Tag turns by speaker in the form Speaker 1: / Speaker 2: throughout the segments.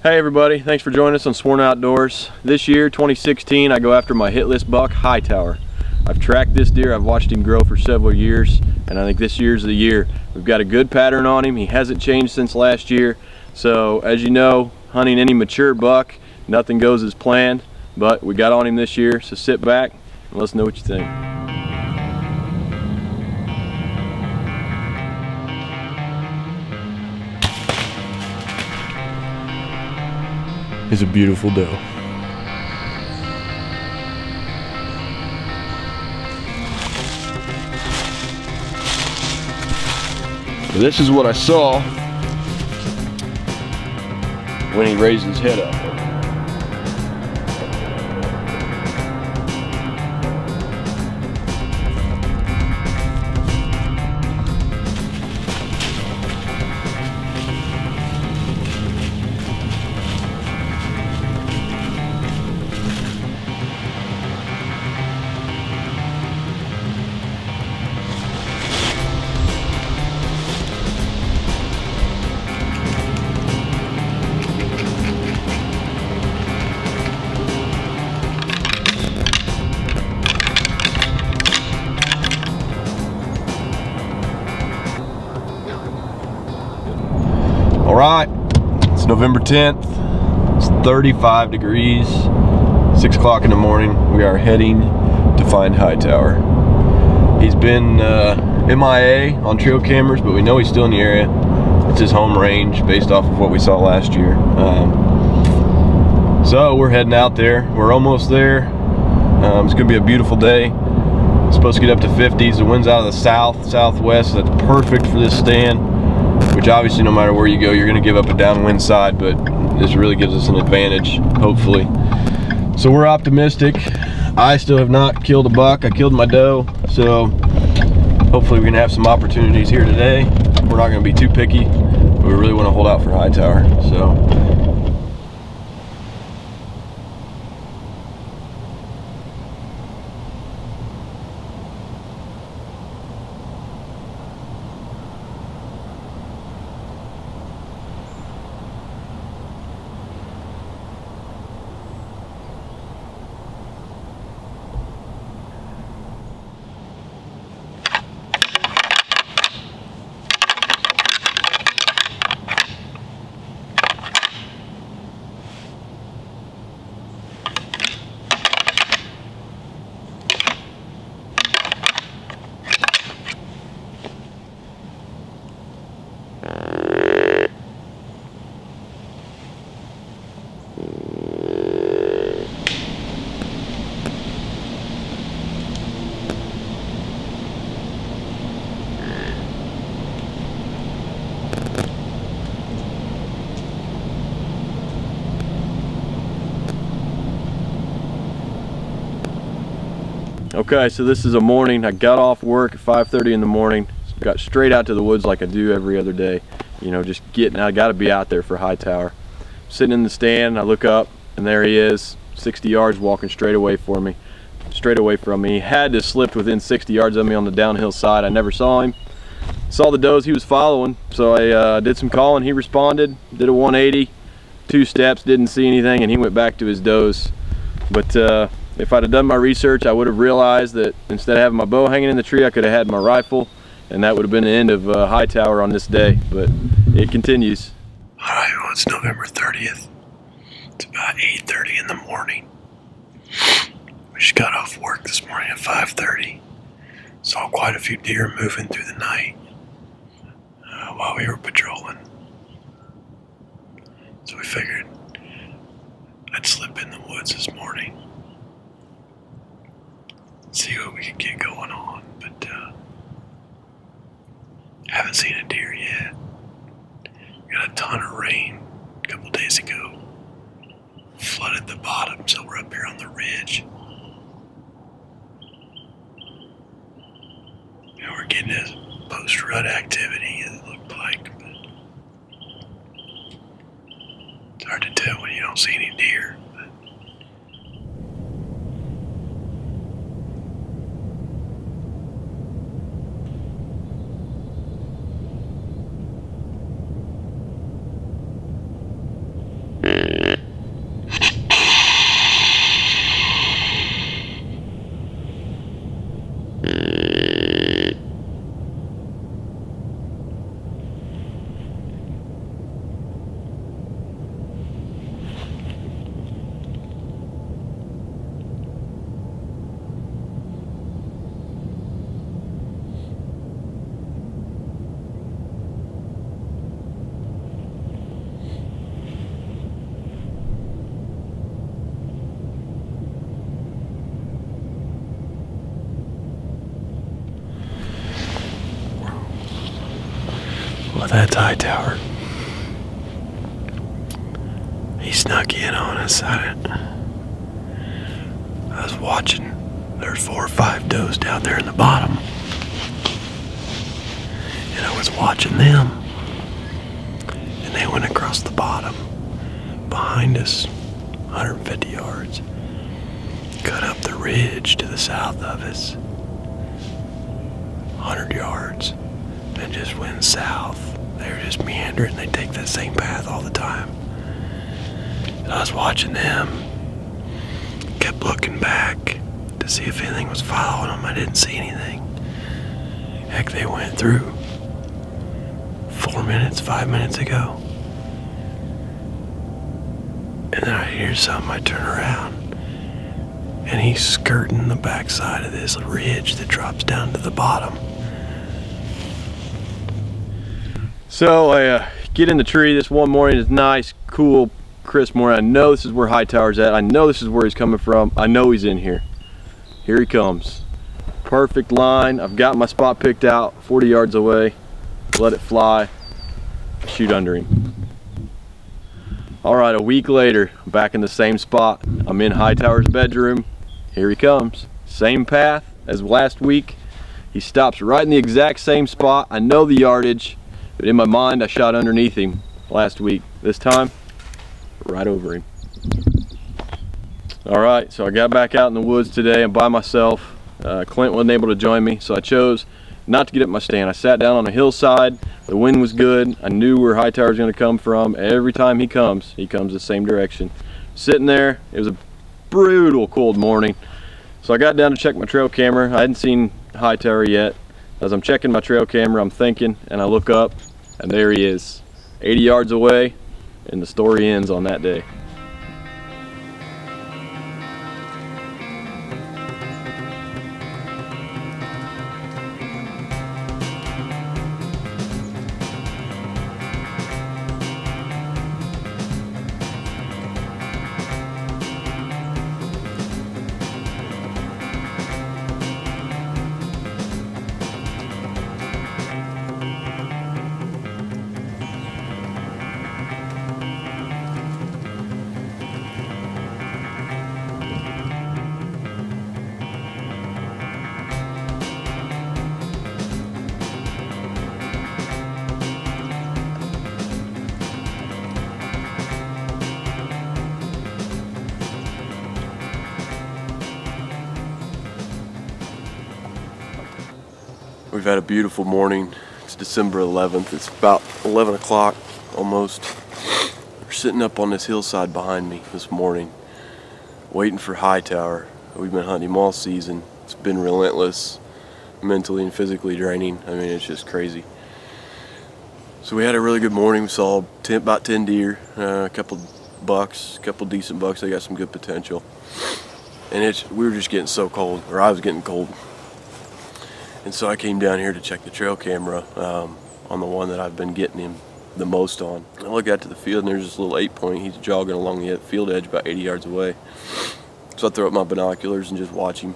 Speaker 1: Hey everybody, thanks for joining us on Sworn Outdoors. This year, 2016, I go after my hit list buck, Hightower. I've tracked this deer, I've watched him grow for several years, and I think this year's the year. We've got a good pattern on him, he hasn't changed since last year. So as you know, hunting any mature buck, nothing goes as planned, but we got on him this year, so sit back and let's know what you think. Is a beautiful doe. This is what I saw when he raised his head up. All right, it's November 10th, it's 35 degrees, 6 o'clock in the morning. We are heading to find Hightower. He's been MIA on trail cameras, but we know he's still in the area. It's his home range based off of what we saw last year. So we're heading out there. We're almost there. It's gonna be a beautiful day. It's supposed to get up to 50s. The wind's out of the south, southwest. That's perfect for this stand. Which obviously no matter where you go, you're gonna give up a downwind side, but this really gives us an advantage, hopefully. So we're optimistic. I still have not killed a buck. I killed my doe, so hopefully we're gonna have some opportunities here today. We're not gonna be too picky, but we really wanna hold out for Hightower, so. Okay, so this is a morning. I got off work at 5:30 in the morning, got straight out to the woods like I do every other day. You know, just getting, I gotta be out there for Hightower. Sitting in the stand, I look up and there he is, 60 yards walking straight away from me. He had to slip within 60 yards of me on the downhill side. I never saw him. Saw the does he was following, so I did some calling. He responded, did a 180, 2 steps, didn't see anything, and he went back to his does. But if I'd have done my research, I would have realized that instead of having my bow hanging in the tree, I could have had my rifle, and that would have been the end of Hightower on this day, but it continues.
Speaker 2: All right, well, it's November 30th. It's about 8:30 in the morning. We just got off work this morning at 5:30. Saw quite a few deer moving through the night while we were patrolling. So we figured I'd slip in the woods this morning, see what we could get going on, but haven't seen a deer yet. Got a ton of rain a couple days ago, flooded the bottom, so we're up here on the ridge. And we're getting this post-rut activity, it looked like, but it's hard to tell when you don't see any deer. that's Hightower. He snuck in on us. I was watching. There's 4 or 5 does down there in the bottom. And I was watching them. And they went across the bottom behind us, 150 yards. Cut up the ridge to the south of us, 100 yards, and just went south. They were just meandering. They take that same path all the time. I was watching them, kept looking back to see if anything was following them. I didn't see anything. Heck, they went through 4 minutes, 5 minutes ago. And then I hear something, I turn around, and he's skirting the backside of this ridge that drops down to the bottom.
Speaker 1: So I get in the tree this one morning. It's nice, cool, crisp morning. I know this is where Hightower's at. I know this is where he's coming from. I know he's in here. Here he comes. Perfect line. I've got my spot picked out 40 yards away. Let it fly. Shoot under him. All right, a week later, I'm back in the same spot. I'm in Hightower's bedroom. Here he comes. Same path as last week. He stops right in the exact same spot. I know the yardage, but in my mind, I shot underneath him last week. This time, right over him. All right, so I got back out in the woods today. I'm by myself. Clint wasn't able to join me, so I chose not to get up my stand. I sat down on a hillside. The wind was good. I knew where Hightower was going to come from. Every time he comes the same direction. Sitting there, it was a brutal cold morning. So I got down to check my trail camera. I hadn't seen Hightower yet. As I'm checking my trail camera, I'm thinking, and I look up, and there he is, 80 yards away, and the story ends on that day. We've had a beautiful morning. It's December 11th. It's about 11 o'clock almost. We're sitting up on this hillside behind me this morning, waiting for Hightower. We've been hunting him all season. It's been relentless, mentally and physically draining. I mean, it's just crazy. So we had a really good morning. We saw about 10 deer, a couple bucks, a couple decent bucks. They got some good potential. And we were just getting so cold, or I was getting cold. And so I came down here to check the trail camera on the one that I've been getting him the most on. I look out to the field, and there's this little 8-point. He's jogging along the field edge about 80 yards away. So I throw up my binoculars and just watch him.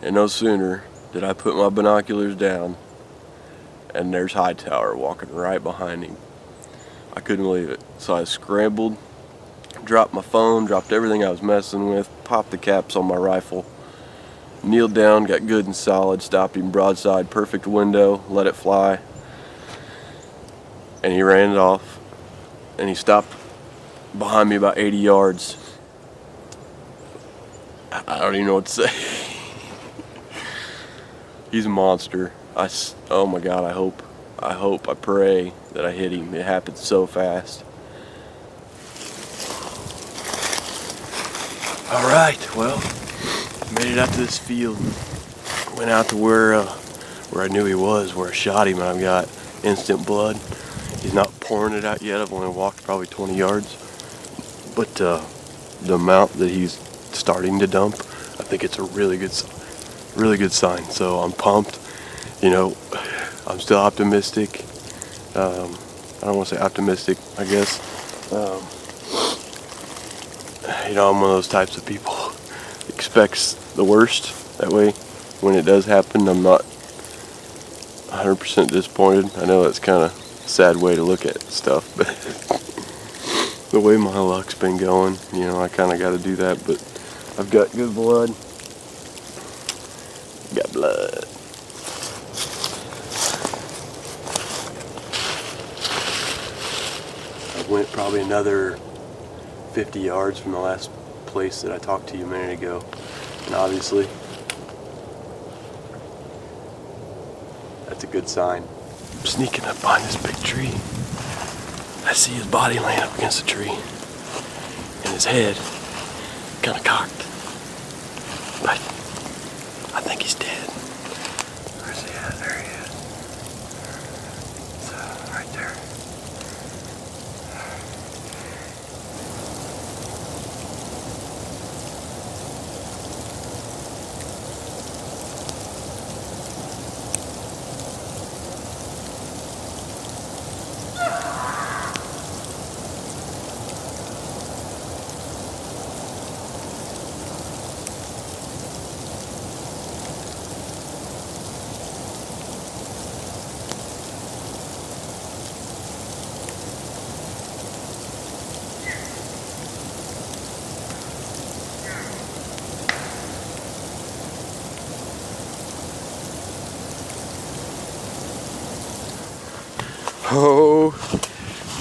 Speaker 1: And no sooner did I put my binoculars down, and there's Hightower walking right behind him. I couldn't believe it. So I scrambled, dropped my phone, dropped everything I was messing with, popped the caps on my rifle, kneeled down, got good and solid, stopped him broadside, perfect window, let it fly, and he ran it off, and he stopped behind me about 80 yards. I don't even know what to say. He's a monster. Oh my God, I pray that I hit him. It happened so fast. All right, well, made it out to this field. Went out to where I knew he was, where I shot him, and I've got instant blood. He's not pouring it out yet. I've only walked probably 20 yards. But the amount that he's starting to dump, I think it's a really good sign. So I'm pumped. You know, I'm still optimistic. I don't want to say optimistic, I guess. You know, I'm one of those types of people expects the worst. That way, when it does happen, I'm not 100% disappointed. I know that's kind of sad way to look at stuff, but the way my luck's been going, you know, I kind of got to do that. But I've got good blood. Got blood. I went probably another 50 yards from the last place that I talked to you a minute ago, and obviously that's a good sign. I'm sneaking up behind this big tree. I see his body laying up against the tree, and his head kind of cocked, but I think he's dead. Where's he at? There he is. So, right there. Oh,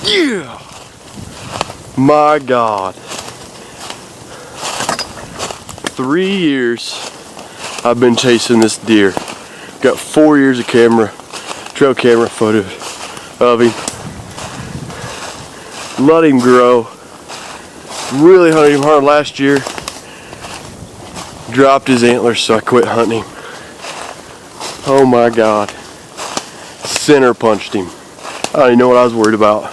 Speaker 1: yeah! My God. 3 years I've been chasing this deer. Got 4 years of trail camera footage of him. Let him grow. Really hunted him hard last year. Dropped his antlers, so I quit hunting him. Oh my God. Center punched him. I don't even know what I was worried about.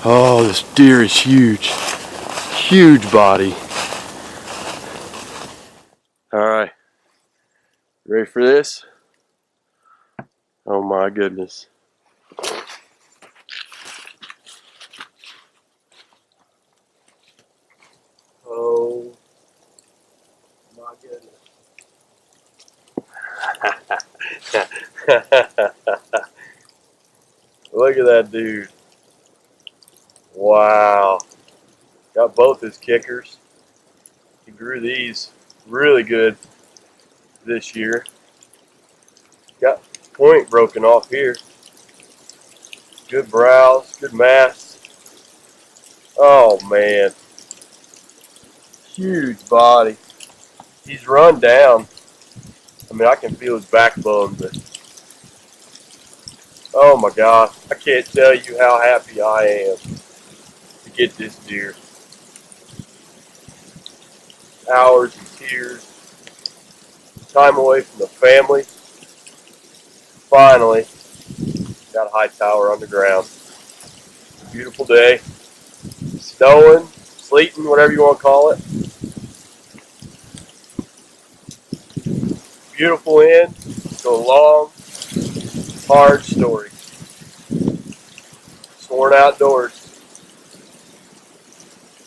Speaker 1: Oh, this deer is huge. Huge body. Alright. Ready for this? Oh my goodness. Oh my goodness. Look at that dude. Wow. Got both his kickers. He grew these really good this year. Got point broken off here. Good brows, good mass. Oh man. Huge body. He's run down. I mean, I can feel his backbone, but oh my gosh, I can't tell you how happy I am to get this deer. Hours of tears, time away from the family. Finally, got a Hightower on the ground. Beautiful day. Snowing, sleeting, whatever you want to call it. Beautiful end to a long, hard story. Sworn outdoors.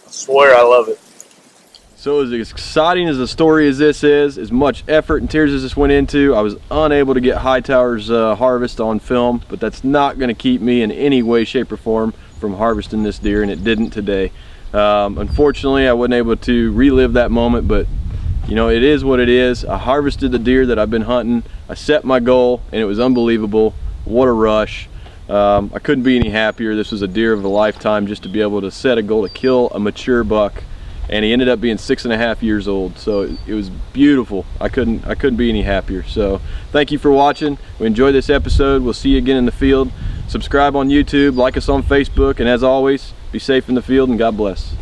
Speaker 1: I swear I love it. So as exciting as the story as this is, as much effort and tears as this went into, I was unable to get Hightower's harvest on film, but that's not going to keep me in any way, shape, or form from harvesting this deer, and it didn't today. Unfortunately, I wasn't able to relive that moment, but you know, it is what it is. I harvested the deer that I've been hunting. I set my goal, and it was unbelievable. What a rush. I couldn't be any happier. This was a deer of a lifetime, just to be able to set a goal to kill a mature buck, and he ended up being 6.5 years old. So it was beautiful. I couldn't be any happier. So thank you for watching. We enjoyed this episode. We'll see you again in the field. Subscribe on YouTube, like us on Facebook, and as always, be safe in the field, and God bless.